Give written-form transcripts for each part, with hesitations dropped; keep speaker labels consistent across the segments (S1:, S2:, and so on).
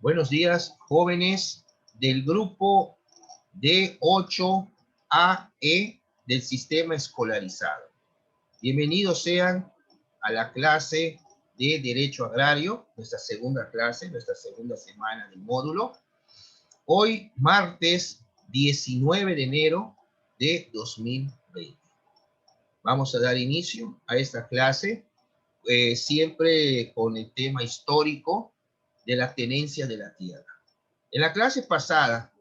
S1: Buenos días, jóvenes del grupo D8AE del sistema escolarizado. Bienvenidos sean a la clase de Derecho Agrario, nuestra segunda clase, nuestra segunda semana del módulo. Hoy, martes 19 de enero de 2020. Vamos a dar inicio a esta clase, siempre con el tema histórico de la tenencia de la tierra. En la clase pasada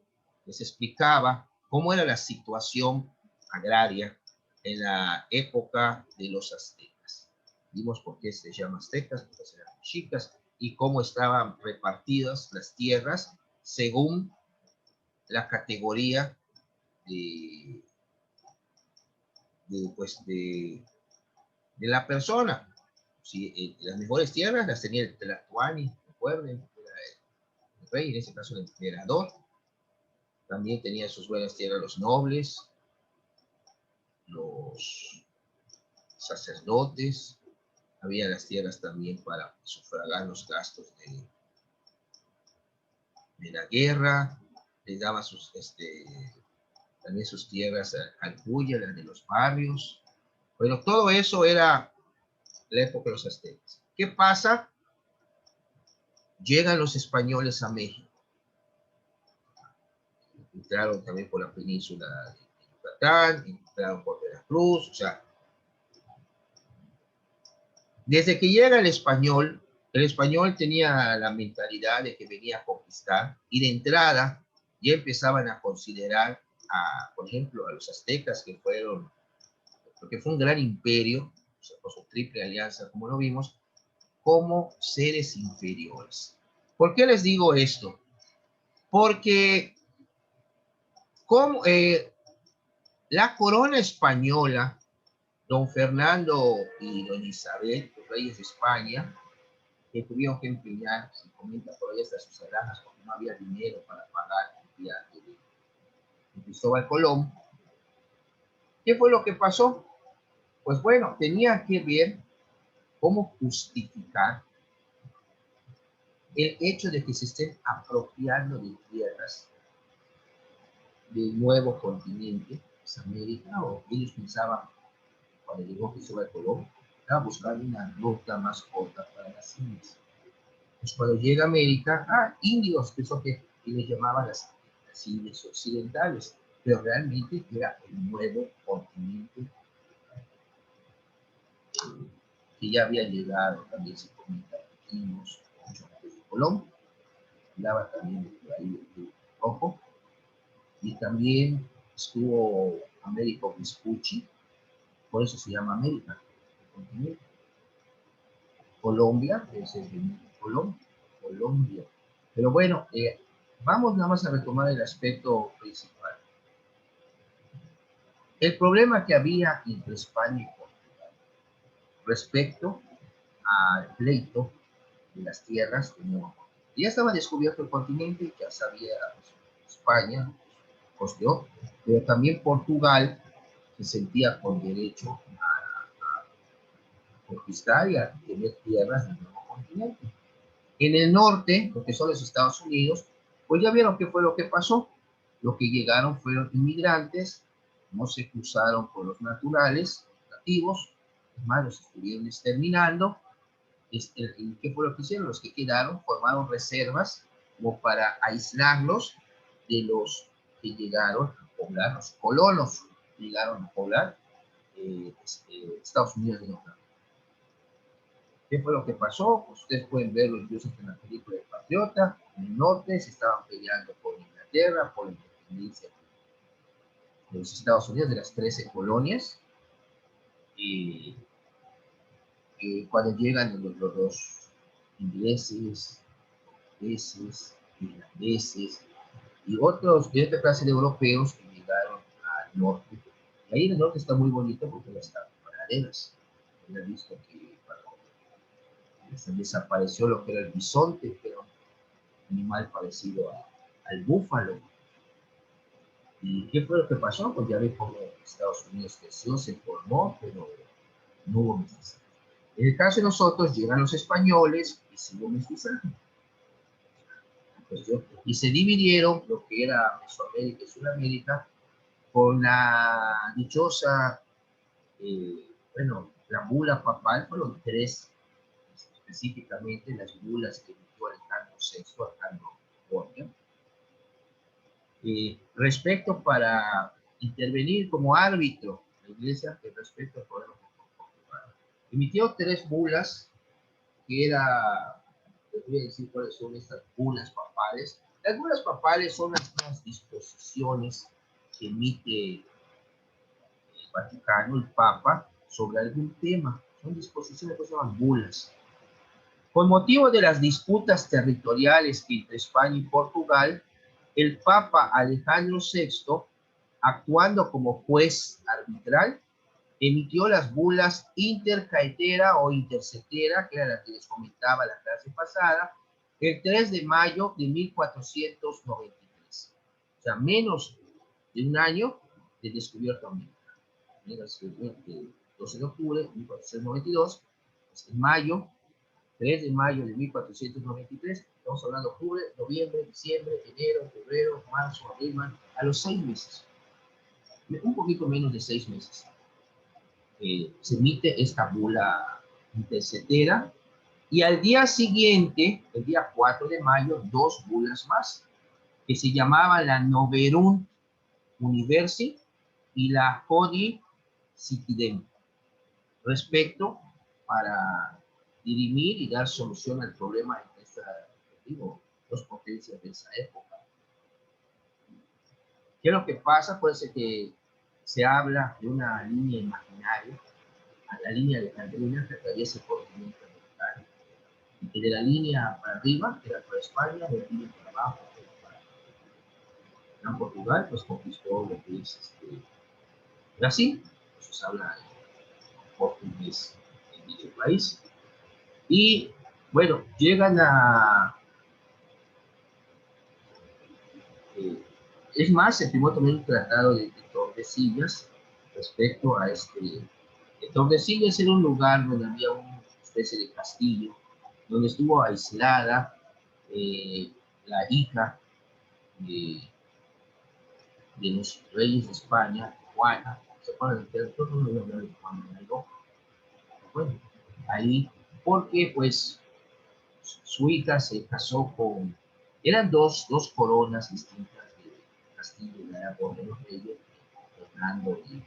S1: les explicaba cómo era la situación agraria en la época de los aztecas. Vimos por qué se llaman aztecas, porque eran mexicas, y cómo estaban repartidas las tierras según la categoría de la persona. Sí, las mejores tierras las tenía el Tlatoani, recuerden, el rey, en ese caso el emperador. También tenía sus buenas tierras los nobles, los sacerdotes. Había las tierras también para sufragar los gastos de la guerra. Les daba también sus tierras al Puya, las de los barrios. Pero todo eso era la época de los aztecas. ¿Qué pasa? Llegan los españoles a México. Entraron también por la península de Yucatán, entraron por Veracruz, o sea, desde que llega el español tenía la mentalidad de que venía a conquistar, y de entrada ya empezaban a considerar, por ejemplo, a los aztecas, porque fue un gran imperio, o sea, por su triple alianza, como lo vimos, como seres inferiores. ¿Por qué les digo esto? Porque la corona española, don Fernando y doña Isabel, los reyes de España, que tuvieron que empeñar, se comenta por ahí hasta sus alhajas, porque no había dinero para pagar el viaje de Cristóbal Colón. ¿Qué fue lo que pasó? Pues bueno, tenía que ver cómo justificar el hecho de que se estén apropiando de tierras del nuevo continente, pues América, o ellos pensaban, cuando llegó Cristóbal Colón, estaba buscando una ruta más corta para las Indias. Pues cuando llega a América, indios, que eso que les llamaban las Indias occidentales, pero realmente era el nuevo continente que ya había llegado, también se comenta, vikingos, mucho antes de Colón, hablaba también por ahí de Rojo, y también estuvo Américo Vespucci, por eso se llama América, el continente. Colombia, que es el de Colombia. Pero bueno, vamos nada más a retomar el aspecto principal. El problema que había entre España y Portugal respecto al pleito de las tierras de Nueva. Ya estaba descubierto el continente, ya sabía España, costeó, pero también Portugal se sentía con derecho a conquistar y a tener tierras del nuevo continente. En el norte, lo que son los Estados Unidos, pues ya vieron qué fue lo que pasó. Lo que llegaron fueron inmigrantes, no se cruzaron con los naturales, nativos, además los estuvieron exterminando. ¿Qué fue lo que hicieron? Los que quedaron formaron reservas como para aislarlos de los que llegaron a poblar, los colonos llegaron a poblar Estados Unidos de Norteamérica. ¿Qué fue lo que pasó? Pues ustedes pueden verlo incluso en la película de Patriota. En el norte se estaban peleando por Inglaterra, por la independencia de los Estados Unidos, de las 13 colonias. Y cuando llegan los ingleses, portugueses, irlandeses y otra clase de europeos que llegaron al norte. Y ahí en el norte está muy bonito porque ya están paraderas. Ya he visto que desapareció lo que era el bisonte, que era un animal parecido al búfalo. ¿Y qué fue lo que pasó? Pues ya ve cómo Estados Unidos creció, se formó, pero no hubo mestizaje. En el caso de nosotros, llegan los españoles y se hubo mestizaje. cuestión. Y se dividieron lo que era Mesoamérica y Sudamérica con la dichosa, bueno, la bula papal. Fueron tres específicamente las bulas que emitió Alejandro VI, Alejandro Borgia, respecto para intervenir como árbitro la Iglesia respecto al problema de Portugal. Emitió tres bulas que era, les voy a decir cuáles son estas bulas papales. Las bulas papales son las disposiciones que emite el Vaticano, el Papa, sobre algún tema. Son disposiciones que se llaman bulas. Con motivo de las disputas territoriales entre España y Portugal, el Papa Alejandro VI, actuando como juez arbitral, emitió las bulas intercaetera o intercetera, que era la que les comentaba la clase pasada, el 3 de mayo de 1493. O sea, menos de un año de descubierto americano. El 12 de octubre de 1492, pues en mayo, 3 de mayo de 1493, estamos hablando de octubre, noviembre, diciembre, enero, febrero, marzo, abril, mayo, a los 6 meses, un poquito menos de 6 meses, se emite esta bula intercetera, y al día siguiente, el día 4 de mayo, dos bulas más, que se llamaban la Noverum Universi y la Hodie Citidem, respecto para dirimir y dar solución al problema de estas, digo, dos potencias de esa época. ¿Qué es lo que pasa? Puede ser que se habla de una línea imaginaria, a la línea alejandrina que atraviesa el continente americano, y que de la línea para arriba era para España, de la línea para abajo era para Portugal, pues conquistó lo que es Brasil, pues se habla portugués en dicho país. Y bueno, llegan a... es más, se firmó también un tratado de Tordesillas respecto a Tordesillas era un lugar donde había una especie de castillo, donde estuvo aislada la hija de los reyes de España, Juana. ¿Se acuerdan de todo? No voy a hablar de Juana de Aragón. Bueno, ahí, porque pues su hija se casó con, eran dos coronas distintas de Castillo de Aragón, de los reyes, Fernando y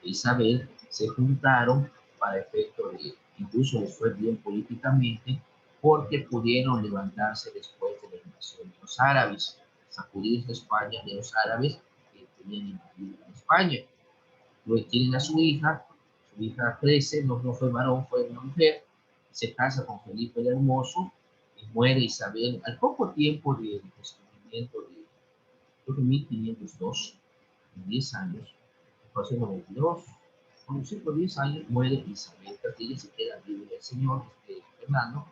S1: Isabel, se juntaron para efecto de, incluso les fue bien políticamente, porque pudieron levantarse después de la invasión de los árabes, sacudir de España de los árabes que tenían invadido en España. Luego tienen a su hija crece, no fue varón, fue una mujer, se casa con Felipe el Hermoso, y muere Isabel al poco tiempo del descubrimiento de, creo que 1502, en 10 años, 1492, con 10 años muere Isabel Castilla, se queda libre del señor Fernando,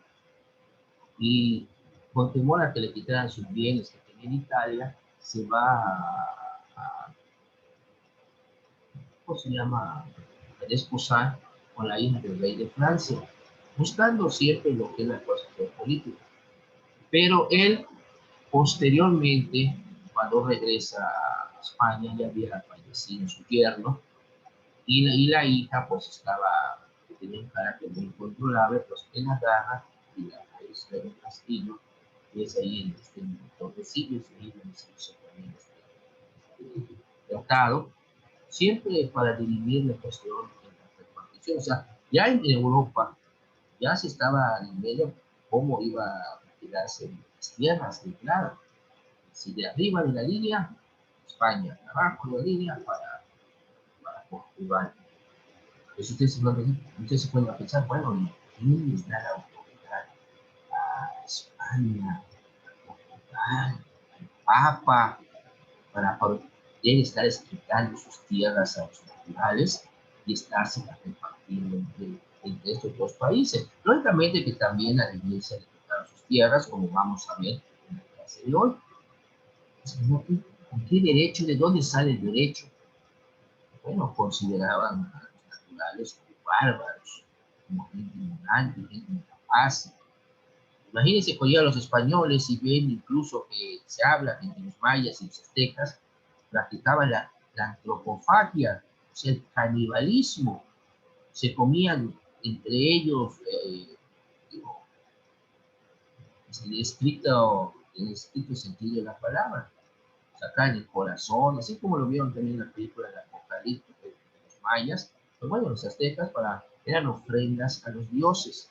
S1: y con temor a que le quitaran sus bienes que tenía en Italia, se va ¿cómo se llama?, a desposar con la hija del rey de Francia, buscando siempre lo que es la cuestión política. Pero él, posteriormente, cuando regresa a España, ya había fallecido su yerno, y la hija pues estaba, tenía un carácter muy controlable, pues en la garra y la isla del castillo, y es ahí en este Tordesillas, ahí donde se hizo también tratado, siempre para dirimir la cuestión de la repartición. O sea, ya en Europa ya se estaba viendo cómo iba a quedarse las tierras, y claro, si de arriba de la línea, España, de abajo de la línea para Portugal. Ustedes se pueden pensar, bueno, ¿quién les da la autoridad a España, a Portugal, al Papa, para poder estar explicando sus tierras a los naturales y estarse repartiendo entre estos dos países? Lógicamente que también a la Iglesia le tocaron sus tierras, como vamos a ver en la clase de hoy. ¿Con qué derecho? ¿De dónde sale el derecho? Bueno, consideraban a los naturales como bárbaros, como gente ignorante, gente incapaz. Imagínense que llegan los españoles y ven incluso que se habla que entre los mayas y los aztecas practicaban la antropofagia, o sea, el canibalismo. Se comían entre ellos, digo, en el estricto sentido de la palabra, sacar el corazón, así como lo vieron también en la película del Apocalipsis de los mayas, pues bueno, los aztecas eran ofrendas a los dioses.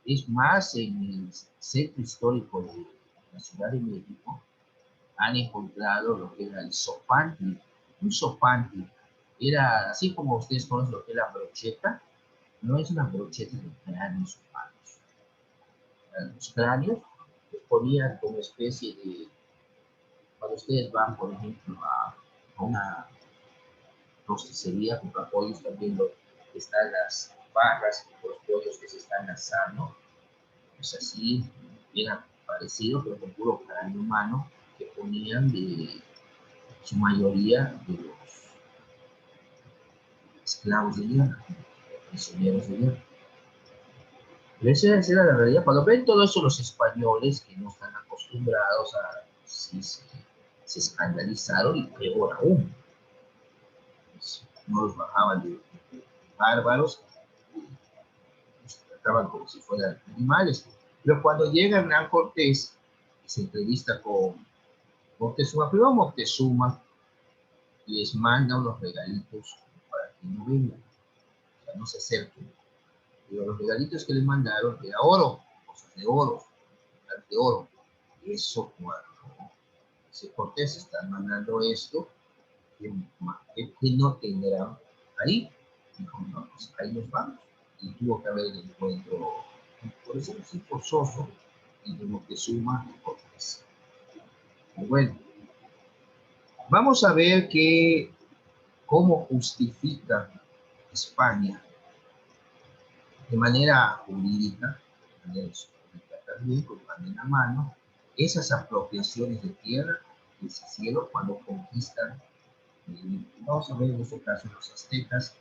S1: Es más, en el centro histórico de la Ciudad de México han encontrado lo que era el sopantli. Un sopantli era, así como ustedes conocen lo que es la brocheta, no es una brocheta de cráneos humanos. Los cráneos los ponían como especie de, cuando ustedes van, por ejemplo, a una rosticería con pollos, también están las barras, los pollos que se están asando, pues así, bien parecido, pero con puro cráneo humano, que ponían de su mayoría de los esclavos de guerra, prisioneros de guerra. Pero esa era la realidad. Cuando ven todo eso los españoles, que no están acostumbrados a, sí, se escandalizaron y peor aún. Pues, no los bajaban de bárbaros, los trataban como si fueran animales. Pero cuando llega Hernán Cortés, se entrevista con Moctezuma, primero Moctezuma les manda unos regalitos para que no vengan, o sea, no se acerquen. Pero los regalitos que les mandaron era oro, cosas de oro. Y eso cuando ese Cortés está mandando esto, que no tendrán ahí. Dijo, no, pues ahí nos vamos. Y tuvo que haber el encuentro, por eso es forzoso, entre Moctezuma y Cortés. Bueno, vamos a ver cómo justifica España de manera jurídica, de manera histórica también, con pan en la mano, esas apropiaciones de tierra que se hicieron cuando conquistan, vamos a ver en este caso los aztecas,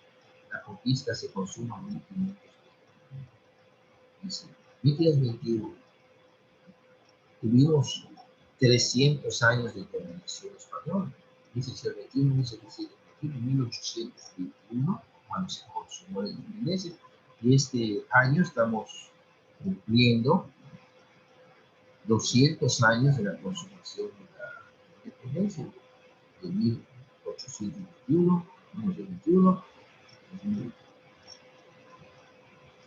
S1: la conquista se consuma en 1521. Tuvimos 300 años de dominación española, 1721, 1721, 1821, cuando se consumó la independencia. Y este año estamos cumpliendo 200 años de la consumación de la independencia, de 1821, 1921.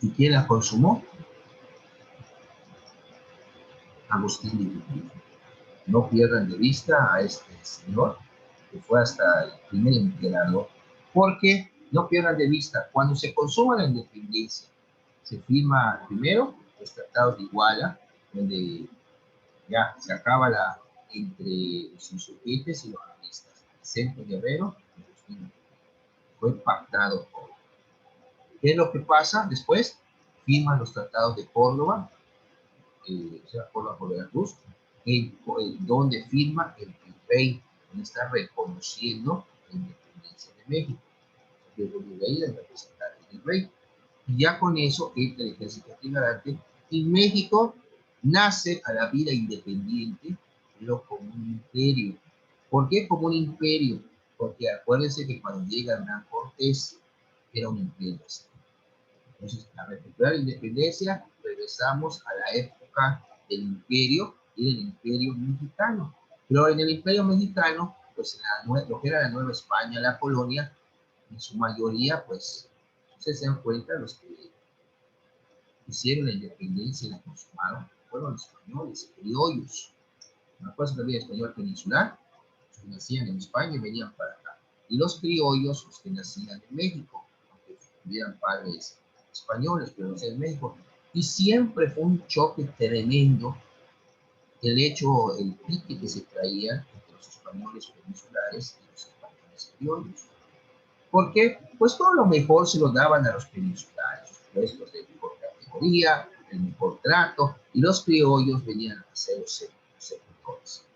S1: ¿Y quién la consumó? Agustín de Iturbide. No pierdan de vista a este señor, que fue hasta el primer emperador, porque no pierdan de vista, cuando se consuma la independencia, se firma primero los tratados de Iguala, donde ya se acaba entre los insurgentes y los realistas. Vicente Guerrero, fue pactado todo. ¿Qué es lo que pasa después? Firman los tratados de Córdoba, o sea, Córdoba por Veracruz, donde firma el rey, donde está reconociendo la independencia de México. Diego Rivera, el representante del rey. Y ya con eso entra el ejército trigarante y México nace a la vida independiente, pero como un imperio. ¿Por qué como un imperio? Porque acuérdense que cuando llega Hernán Cortés era un imperio. Entonces, a recuperar la independencia, regresamos a la época del imperio y del imperio mexicano. Pero en el imperio mexicano, pues lo que era la Nueva España, la colonia, en su mayoría, pues, ustedes se dan cuenta, los que hicieron la independencia y la consumaron fueron los españoles, criollos. Una cosa que había español peninsular, los que nacían en España y venían para acá. Y los criollos, los que nacían en México, aunque tuvieran padres españoles, pero nacían en México. Y siempre fue un choque tremendo el hecho, el pique que se traía entre los españoles peninsulares y los españoles criollos. ¿Por qué? Pues todo lo mejor se lo daban a los peninsulares, los puestos de mejor categoría, el mejor trato, y los criollos venían a ser los sectores.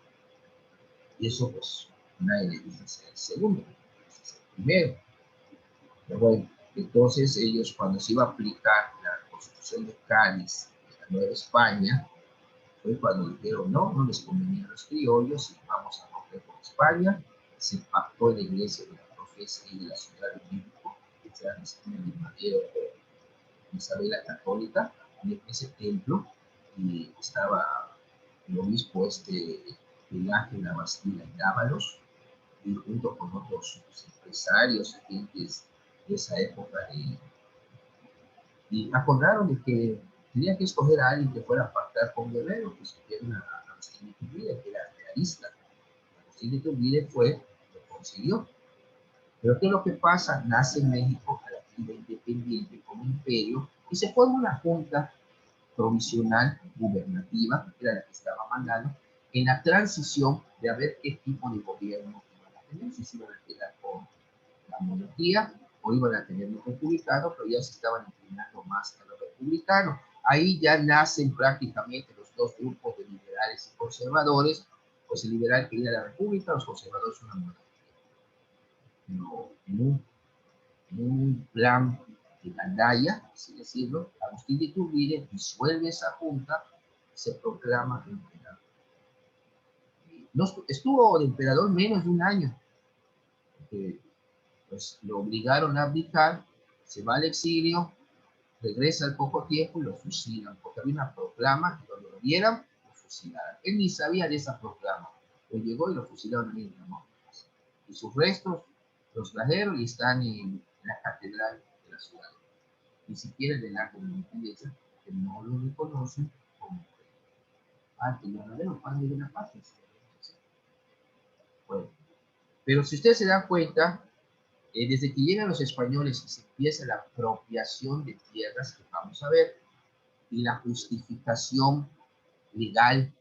S1: Y eso, pues, nadie le gusta ser el segundo, es el primero. Pero bueno, entonces ellos, cuando se iba a aplicar la Constitución de Cádiz, la Nueva España, fue cuando dijeron no les convenía a los criollos y vamos a romper con España. Se pactó en la iglesia de la profesa y de la ciudad de México, que se llama el Madero de Isabel la Católica, y en ese templo y estaba el obispo el Ángel Abastida y Dávalos, y junto con otros empresarios y gentes de esa época, y acordaron de que tenían que escoger a alguien que fuera a pactar con Guerrero, que escogieron a Agustín de Iturbide, que era realista. Agustín de Iturbide lo consiguió. Pero ¿qué es lo que pasa? Nace en México a la vida independiente como imperio y se forma una junta provisional gubernativa, que era la que estaba mandando, en la transición de a ver qué tipo de gobierno iban a tener, si se iban a quedar con la monarquía o iban a tener un republicano, pero ya se estaban inclinando más a lo republicano. Ahí ya nacen prácticamente los dos grupos de liberales y conservadores, pues el liberal quería la república, los conservadores una monarquía. No, en un plan de gandalla, así decirlo, Agustín de Iturbide disuelve esa junta y se proclama emperador. No, estuvo de emperador menos de un año, porque pues, lo obligaron a abdicar, se va al exilio, regresa al poco tiempo y lo fusilan, porque había una proclama que cuando lo vieran, lo fusilaran. Él ni sabía de esa proclama. Él llegó y lo fusilaron en el amor. Y sus restos los trajeron y están en la catedral de la ciudad. Ni siquiera del arte de la independencia, que no lo reconocen como arte verdadero, padre de la patria. Bueno, pero si ustedes se dan cuenta, desde que llegan los españoles y se empieza la apropiación de tierras, que vamos a ver, y la justificación legal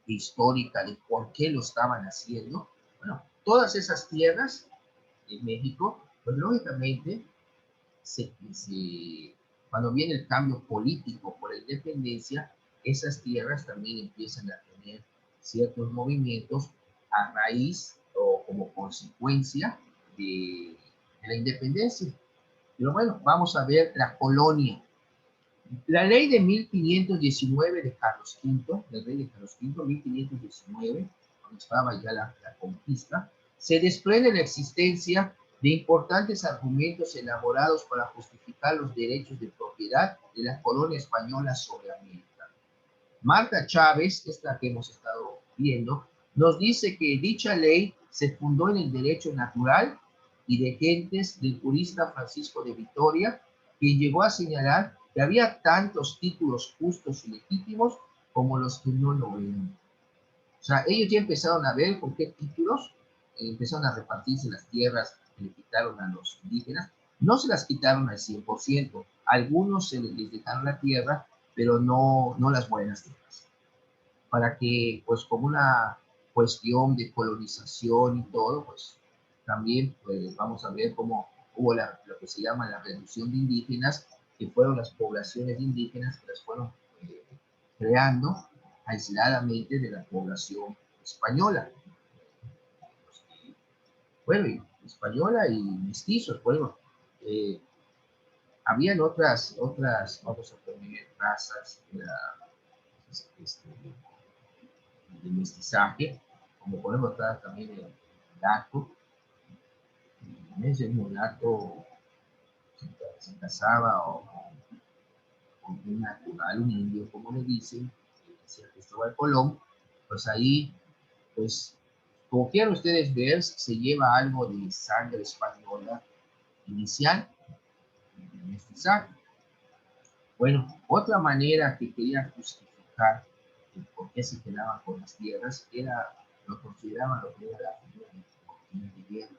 S1: e histórica de por qué lo estaban haciendo, bueno, todas esas tierras en México, pues lógicamente, cuando viene el cambio político por la independencia, esas tierras también empiezan a tener ciertos movimientos a raíz o como consecuencia de la independencia. Pero bueno, vamos a ver la colonia. La ley de 1519 de Carlos V, la ley de Carlos V, 1519, cuando estaba ya la conquista, se desprende la existencia de importantes argumentos elaborados para justificar los derechos de propiedad de la colonia española sobre América. Marta Chávez, esta que hemos estado viendo, nos dice que dicha ley se fundó en el derecho natural y de gentes del jurista Francisco de Vitoria, quien llegó a señalar que había tantos títulos justos y legítimos como los que no lo eran. O sea, ellos ya empezaron a ver con qué títulos empezaron a repartirse las tierras que le quitaron a los indígenas. No se las quitaron al 100%, algunos se les dejaron la tierra, pero no las buenas tierras. Para que, pues, como una cuestión de colonización y todo, pues, también pues, vamos a ver cómo hubo lo que se llama la reducción de indígenas, que fueron las poblaciones indígenas que las fueron creando aisladamente de la población española. Bueno, y española y mestizos, bueno, habían otras, vamos a poner, razas de mestizaje, como podemos estar también el mulato. En ese mulato se casaba con un natural, un indio, como le dicen, decía Cristóbal Colón, pues ahí, pues, como quieran ustedes ver, se lleva algo de sangre española inicial, de mestizaje. Bueno, otra manera que querían justificar por qué se quedaban con las tierras era, lo consideraban lo que era la figura de guerra.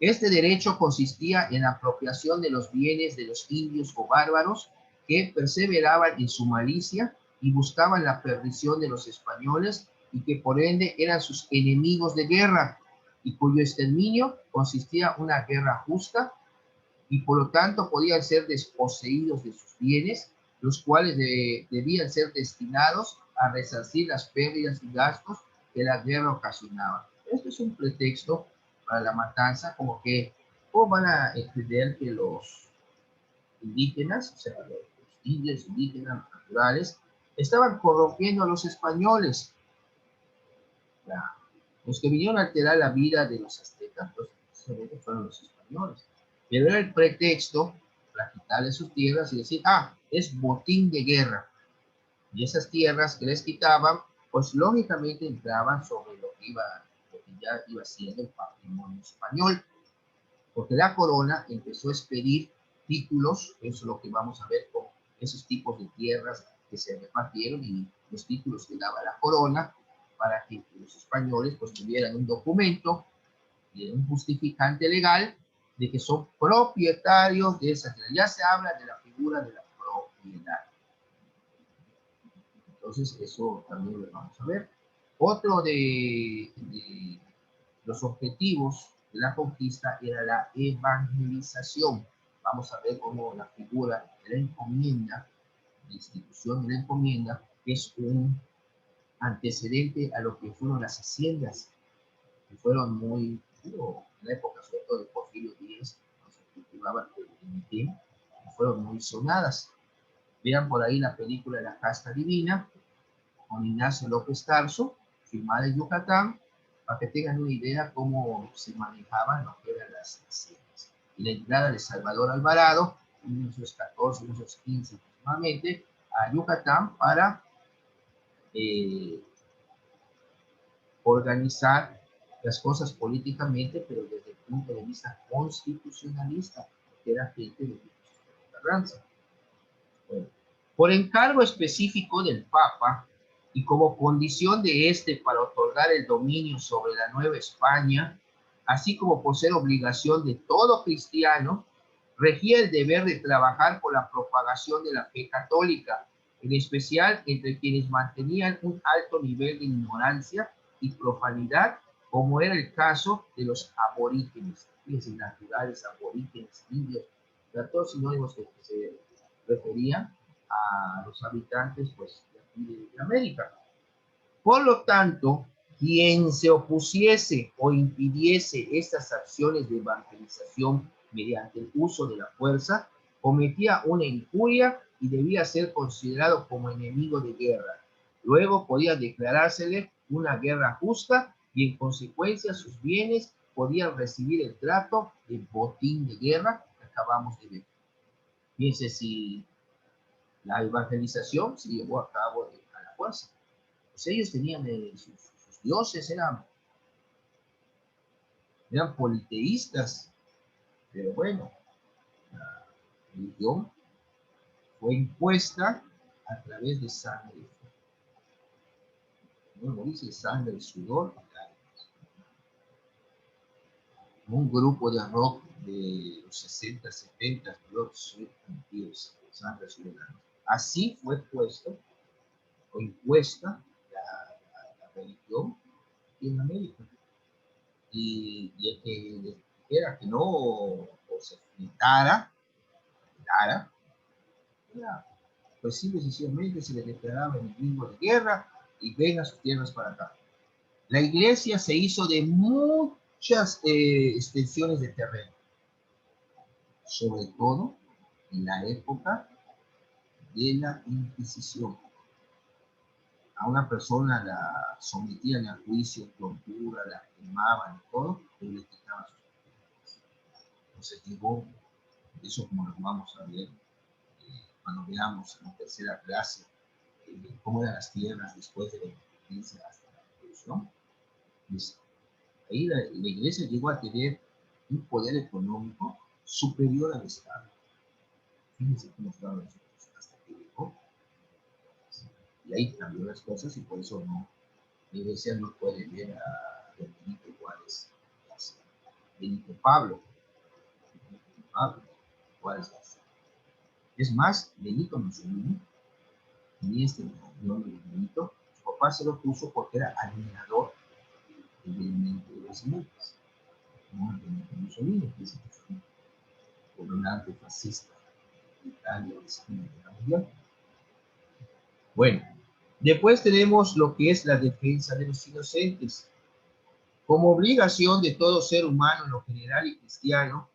S1: Este derecho consistía en la apropiación de los bienes de los indios o bárbaros que perseveraban en su malicia y buscaban la perdición de los españoles y que por ende eran sus enemigos de guerra y cuyo exterminio consistía en una guerra justa y por lo tanto podían ser desposeídos de sus bienes, los cuales debían ser destinados a resarcir las pérdidas y gastos que la guerra ocasionaba. Esto es un pretexto para la matanza, como que, ¿cómo van a entender que los indígenas, o sea, los indios indígenas naturales, estaban corrompiendo a los españoles. Ya. Los que vinieron a alterar la vida de los aztecas, pues, fueron los españoles. Pero era el pretexto para quitarles sus tierras y decir, ah, es botín de guerra. Y esas tierras que les quitaban, pues lógicamente entraban sobre lo que ya iba siendo el patrimonio español. Porque la corona empezó a expedir títulos, eso es lo que vamos a ver con esos tipos de tierras que se repartieron y los títulos que daba la corona para que los españoles pues tuvieran un documento, un justificante legal de que son propietarios de esas tierras. Ya se habla de la figura de la propiedad. Entonces eso también lo vamos a ver. Otro de los objetivos de la conquista era la evangelización. Vamos a ver cómo la figura de la encomienda, la institución de la encomienda, es un antecedente a lo que fueron las haciendas, que fueron muy, en la época sobre todo de Porfirio Díaz, se cultivaban el fueron muy sonadas. Vean por ahí la película La Casta Divina, con Ignacio López Tarso, filmada en Yucatán, para que tengan una idea cómo se manejaban lo que eran las haciendas. Y la entrada de Salvador Alvarado, en 1914, 1915 aproximadamente, a Yucatán para organizar las cosas políticamente, pero desde el punto de vista constitucionalista, que era gente de Carranza. Bueno, por encargo específico del Papa, y como condición de este para otorgar el dominio sobre la Nueva España, así como por ser obligación de todo cristiano, regía el deber de trabajar por la propagación de la fe católica, en especial entre quienes mantenían un alto nivel de ignorancia y profanidad, como era el caso de los aborígenes, fíjense, naturales, aborígenes, indios, todos sinónimos que se referían a los habitantes pues, de América. Por lo tanto, quien se opusiese o impidiese estas acciones de evangelización mediante el uso de la fuerza, cometía una injuria y debía ser considerado como enemigo de guerra. Luego podía declarársele una guerra justa y en consecuencia sus bienes podían recibir el trato de botín de guerra que acabamos de ver. Fíjense si la evangelización se llevó a cabo a la fuerza. Pues ellos tenían sus dioses, eran politeístas, pero bueno, la religión fue impuesta a través de sangre. ¿No? Dice sangre, sudor, un grupo de rock de los 60, 70, Blood, Sweat and Tears, sangre, sudor. Así fue puesto o impuesta la religión en América. Y el que dijera que no o se enfrentara, pues simple y sencillamente se le declaraba enemigo de guerra y venga sus tierras para acá. La iglesia se hizo de muchas extensiones de terreno, sobre todo en la época de la Inquisición. A una persona la sometían a juicio, tortura, la quemaban y todo, pero le quitaban sus tierras. Entonces llegó, eso como lo vamos a ver cuando veamos en tercera clase cómo eran las tierras después de la independencia hasta la revolución. Pues, ahí la iglesia llegó a tener un poder económico superior al Estado. Fíjense cómo estaban nosotros hasta que llegó. Y ahí cambió las cosas y por eso no, la iglesia no puede ver a Benito Juárez, Benito Pablo, Juárez. Es más, Benito Mussolini tenía este nombre de Benito, su papá se lo puso porque era admirador del movimiento de las mujeres. ¿No? Benito Mussolini, que es un gobernante fascista de Italia de la Segunda Guerra Mundial. Bueno, después tenemos lo que es la defensa de los inocentes. Como obligación de todo ser humano en lo general y cristiano,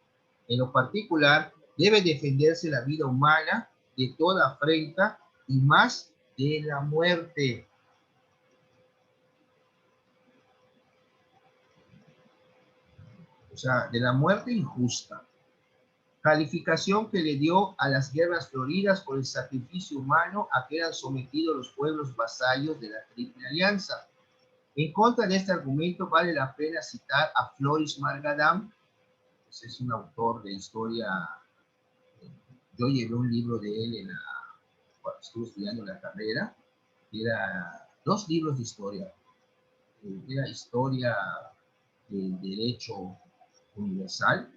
S1: en lo particular, debe defenderse la vida humana de toda afrenta y más de la muerte. O sea, de la muerte injusta. Calificación que le dio a las guerras floridas por el sacrificio humano a que eran sometidos los pueblos vasallos de la Triple Alianza. En contra de este argumento vale la pena citar a Floris Margadam, pues es un autor de historia. Yo llevé un libro de él cuando estuve estudiando la carrera, era 2 libros de historia. Era historia del derecho universal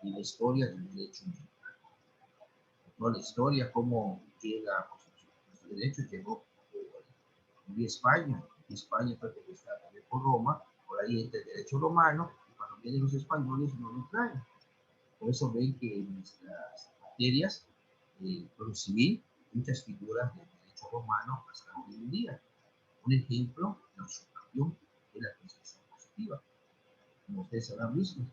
S1: y la historia del derecho universal. ¿No? La historia, cómo llega, pues, el derecho llegó de España. España fue conquistada por Roma, por ahí entra el derecho romano, y cuando vienen los españoles no lo traen. Por eso ven que en nuestras materias, por lo civil, muchas figuras del derecho romano hasta hoy en día. Un ejemplo, la usurpación de la concesión positiva, como ustedes habrán visto.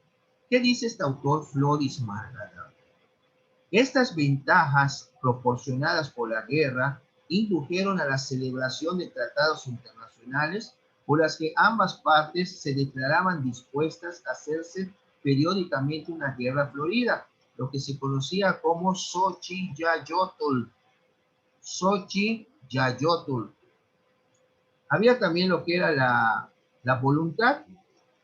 S1: ¿Qué dice este autor Floris Margadam? Estas ventajas proporcionadas por la guerra indujeron a la celebración de tratados internacionales por las que ambas partes se declaraban dispuestas a hacerse periódicamente una guerra florida, lo que se conocía como Xochitl. Xochitl. Había también lo que era la voluntad,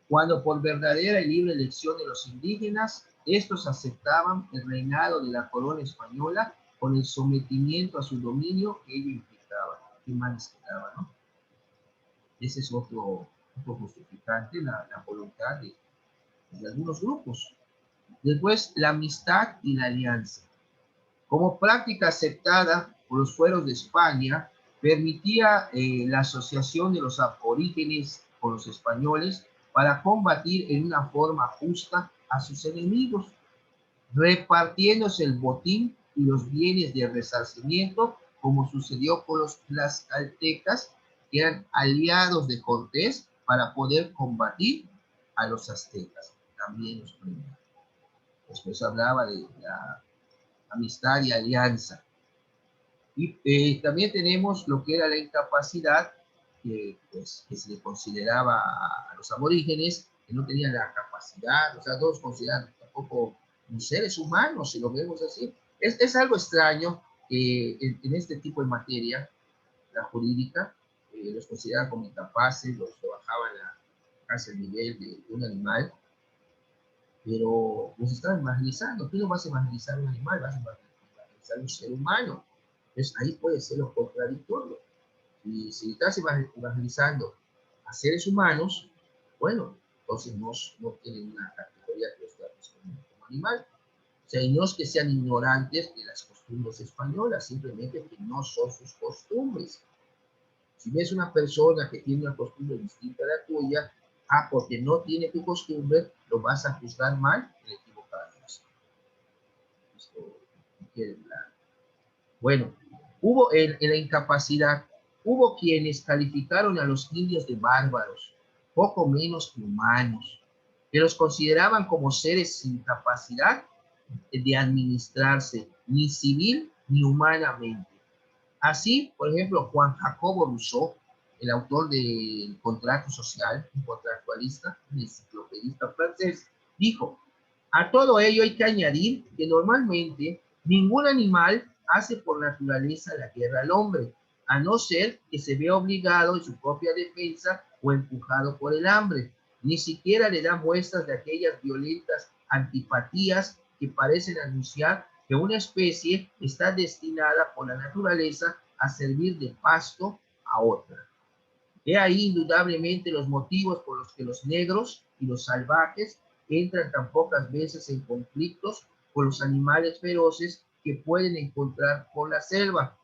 S1: cuando por verdadera y libre elección de los indígenas, estos aceptaban el reinado de la corona española con el sometimiento a su dominio que ello implicaba. Qué mal quedaba, ¿no? Ese es otro justificante, la voluntad de algunos grupos. Después, la amistad y la alianza. Como práctica aceptada por los fueros de España, permitía la asociación de los aborígenes con los españoles para combatir en una forma justa a sus enemigos, repartiéndose el botín y los bienes de resarcimiento, como sucedió con los tlaxcaltecas, que eran aliados de Cortés para poder combatir a los aztecas. También los premiaron. Después hablaba de la amistad y alianza. Y también tenemos lo que era la incapacidad, pues, que se le consideraba a los aborígenes, que no tenían la capacidad, o sea, todos consideran tampoco seres humanos, si lo vemos así. Es algo extraño en este tipo de materia, la jurídica, los consideraban como incapaces, los bajaban casi al nivel de un animal, pero los estaban marginalizando. Tú no vas a marginalizar un animal, vas a marginalizar un ser humano. Entonces ahí puede ser lo contradictorio. Y si estás evangelizando a seres humanos, bueno, entonces no tienen una categoría que los trates como animal. O sea, y no es que sean ignorantes de las costumbres españolas, simplemente que no son sus costumbres. Si ves una persona que tiene una costumbre distinta a la tuya, porque no tiene tu costumbre, lo vas a juzgar mal y equivocarnos. Bueno, hubo en la incapacidad, hubo quienes calificaron a los indios de bárbaros, poco menos que humanos, que los consideraban como seres sin capacidad de administrarse, ni civil ni humanamente. Así, por ejemplo, Juan Jacobo Rousseau, el autor del Contrato Social, un contractualista, un enciclopedista francés, dijo: a todo ello hay que añadir que normalmente ningún animal hace por naturaleza la guerra al hombre, a no ser que se vea obligado en su propia defensa o empujado por el hambre. Ni siquiera le da muestras de aquellas violentas antipatías que parecen anunciar que una especie está destinada por la naturaleza a servir de pasto a otra. He ahí indudablemente los motivos por los que los negros y los salvajes entran tan pocas veces en conflictos con los animales feroces que pueden encontrar por la selva.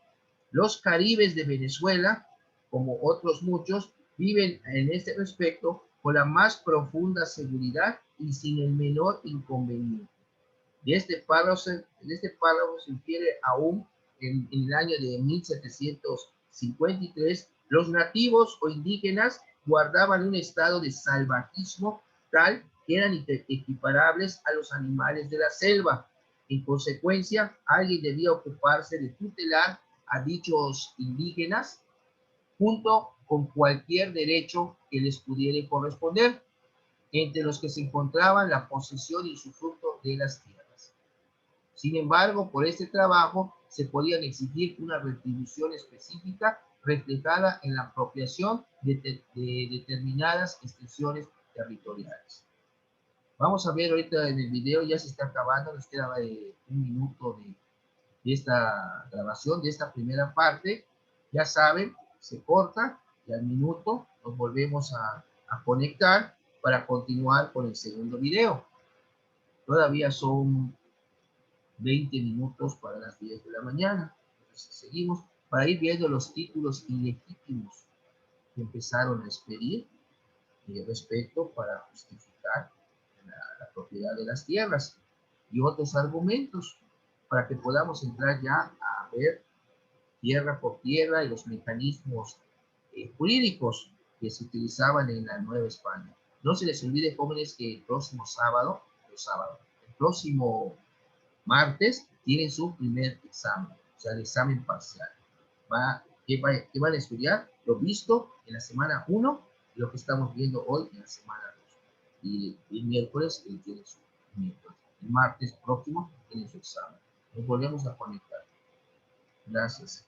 S1: Los caribes de Venezuela, como otros muchos, viven en este respecto con la más profunda seguridad y sin el menor inconveniente. De este párrafo se infiere aún en el año de 1753, los nativos o indígenas guardaban un estado de salvajismo tal que eran equiparables a los animales de la selva. En consecuencia, alguien debía ocuparse de tutelar a dichos indígenas junto con cualquier derecho que les pudiera corresponder, entre los que se encontraban la posesión y usufructo de las tierras. Sin embargo, por este trabajo se podían exigir una retribución específica reflejada en la apropiación de determinadas extensiones territoriales. Vamos a ver ahorita en el video, ya se está acabando, nos queda un minuto de esta grabación, de esta primera parte. Ya saben, se corta y al minuto nos volvemos a conectar para continuar con el segundo video. Todavía son 20 minutos para las 10 de la mañana. Entonces, seguimos para ir viendo los títulos ilegítimos que empezaron a expedir respecto para justificar la propiedad de las tierras y otros argumentos para que podamos entrar ya a ver tierra por tierra y los mecanismos jurídicos que se utilizaban en la Nueva España. No se les olvide, jóvenes, que el próximo sábado, el próximo martes, tienen su primer examen, o sea, el examen parcial. ¿Qué van a estudiar? Lo visto en la semana 1 y lo que estamos viendo hoy en la semana 2. Y el miércoles tiene su miércoles. El martes próximo tiene su examen. Nos volvemos a conectar. Gracias.